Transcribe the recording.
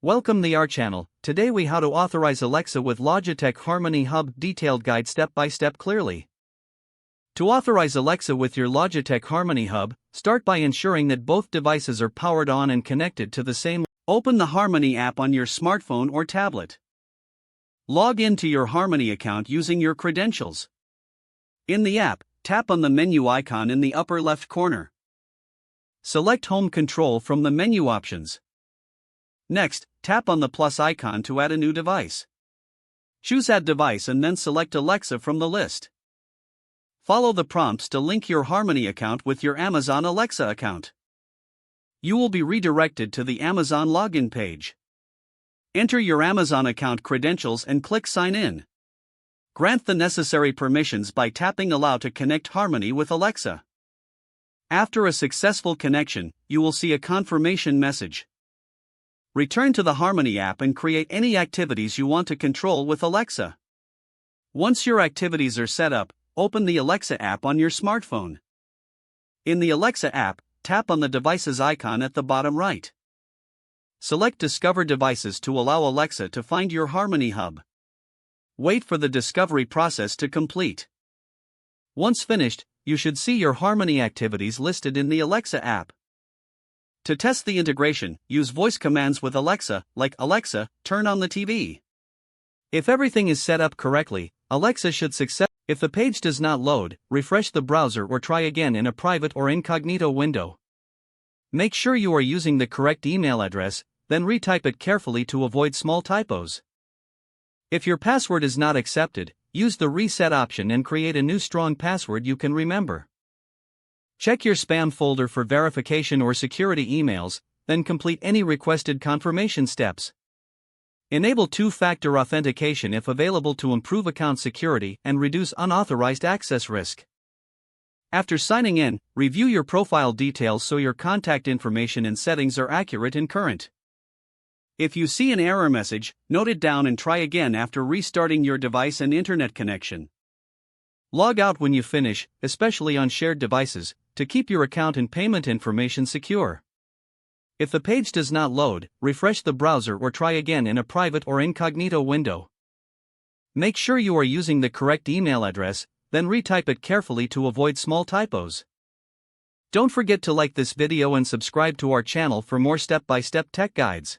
Welcome to our channel. Today we how to authorize Alexa with Logitech Harmony Hub detailed guide step by step clearly. To authorize Alexa with your Logitech Harmony Hub, start by ensuring that both devices are powered on and connected to the same. Open the Harmony app on your smartphone or tablet. Log into your Harmony account using your credentials. In the app, tap on the menu icon in the upper left corner. Select Home Control from the menu options. Next, tap on the plus icon to add a new device. Choose Add Device and then select Alexa from the list. Follow the prompts to link your Harmony account with your Amazon Alexa account. You will be redirected to the Amazon login page. Enter your Amazon account credentials and click Sign In. Grant the necessary permissions by tapping Allow to connect Harmony with Alexa. After a successful connection, you will see a confirmation message. Return to the Harmony app and create any activities you want to control with Alexa. Once your activities are set up, open the Alexa app on your smartphone. In the Alexa app, tap on the device's icon at the bottom right. Select Discover Devices to allow Alexa to find your Harmony Hub. Wait for the discovery process to complete. Once finished, you should see your Harmony activities listed in the Alexa app. To test the integration, use voice commands with Alexa, like Alexa, turn on the TV. If everything is set up correctly, Alexa should successfully. If the page does not load, refresh the browser or try again in a private or incognito window. Make sure you are using the correct email address, then retype it carefully to avoid small typos. If your password is not accepted, use the reset option and create a new strong password you can remember. Check your spam folder for verification or security emails, then complete any requested confirmation steps. Enable two-factor authentication if available to improve account security and reduce unauthorized access risk. After signing in, review your profile details so your contact information and settings are accurate and current. If you see an error message, note it down and try again after restarting your device and internet connection. Log out when you finish, especially on shared devices, to keep your account and payment information secure. If the page does not load, refresh the browser or try again in a private or incognito window. Make sure you are using the correct email address, then retype it carefully to avoid small typos. Don't forget to like this video and subscribe to our channel for more step-by-step tech guides.